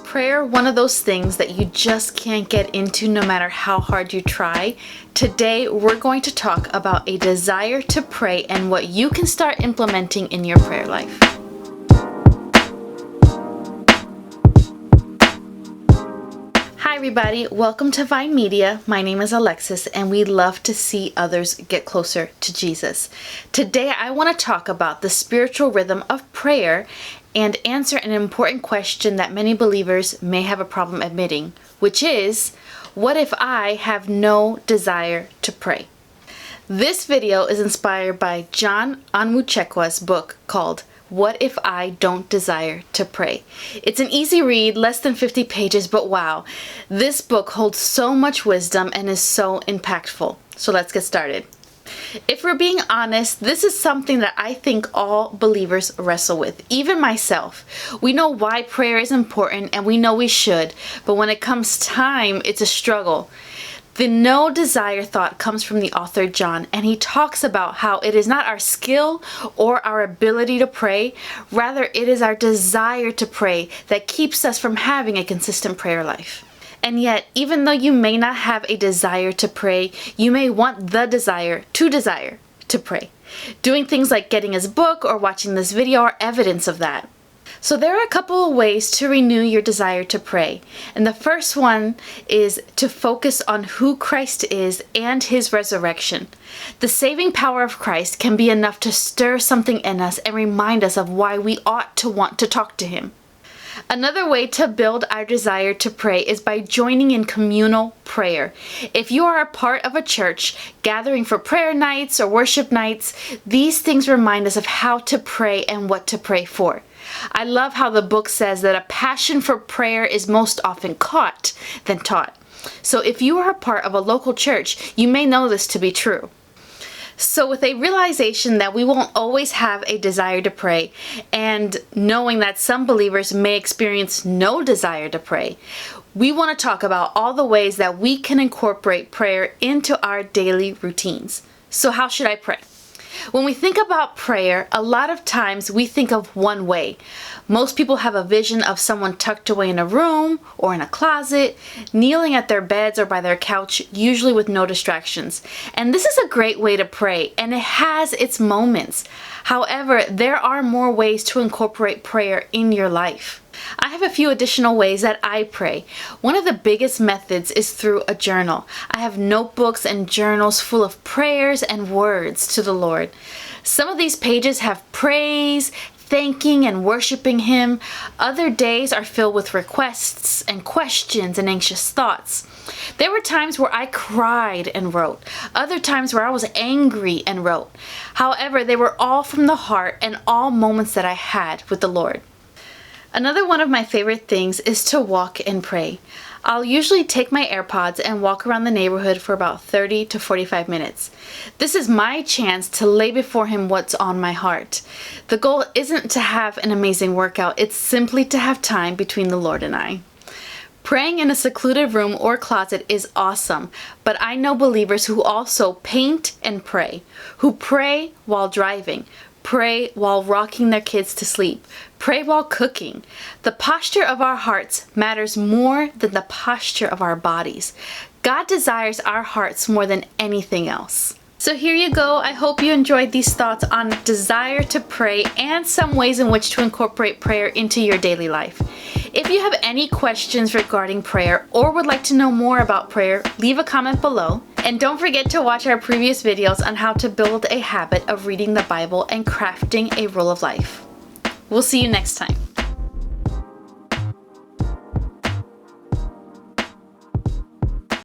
prayer one of those things that you just can't get into no matter how hard you try? Today, we're going to talk about a desire to pray and what you can start implementing in your prayer life. Hi everybody, welcome to Vine Media. My name is Alexis and we love to see others get closer to Jesus. Today I want to talk about the spiritual rhythm of prayer and answer an important question that many believers may have a problem admitting, which is, what if I have no desire to pray? This video is inspired by John Onwuchekwa's book called What If I Don't Desire to Pray? It's an easy read, less than 50 pages, but wow, this book holds so much wisdom and is so impactful. So let's get started. If we're being honest, this is something that I think all believers wrestle with, even myself. We know why prayer is important and we know we should, but when it comes time, it's a struggle. The no desire thought comes from the author John, and he talks about how it is not our skill or our ability to pray, rather it is our desire to pray that keeps us from having a consistent prayer life. And yet, even though you may not have a desire to pray, you may want the desire to pray. Doing things like getting his book or watching this video are evidence of that. So there are a couple of ways to renew your desire to pray. And the first one is to focus on who Christ is and his resurrection. The saving power of Christ can be enough to stir something in us and remind us of why we ought to want to talk to him. Another way to build our desire to pray is by joining in communal prayer. If you are a part of a church gathering for prayer nights or worship nights, these things remind us of how to pray and what to pray for. I love how the book says that a passion for prayer is most often caught than taught. So if you are a part of a local church, you may know this to be true. So with a realization that we won't always have a desire to pray, and knowing that some believers may experience no desire to pray, we want to talk about all the ways that we can incorporate prayer into our daily routines. So how should I pray? When we think about prayer, a lot of times we think of one way. Most people have a vision of someone tucked away in a room or in a closet, kneeling at their beds or by their couch, usually with no distractions. And this is a great way to pray, and it has its moments. However, there are more ways to incorporate prayer in your life. I have a few additional ways that I pray. One of the biggest methods is through a journal. I have notebooks and journals full of prayers and words to the Lord. Some of these pages have praise, thanking and worshiping him. Other days are filled with requests and questions and anxious thoughts. There were times where I cried and wrote, other times where I was angry and wrote. However, they were all from the heart and all moments that I had with the Lord. Another one of my favorite things is to walk and pray. I'll usually take my AirPods and walk around the neighborhood for about 30 to 45 minutes. This is my chance to lay before him what's on my heart. The goal isn't to have an amazing workout, it's simply to have time between the Lord and I. Praying in a secluded room or closet is awesome, but I know believers who also paint and pray, who pray while driving, pray while rocking their kids to sleep, pray while cooking. The posture of our hearts matters more than the posture of our bodies. God desires our hearts more than anything else. So here you go. I hope you enjoyed these thoughts on desire to pray and some ways in which to incorporate prayer into your daily life. If you have any questions regarding prayer or would like to know more about prayer, leave a comment below. And don't forget to watch our previous videos on how to build a habit of reading the Bible and crafting a rule of life. We'll see you next time.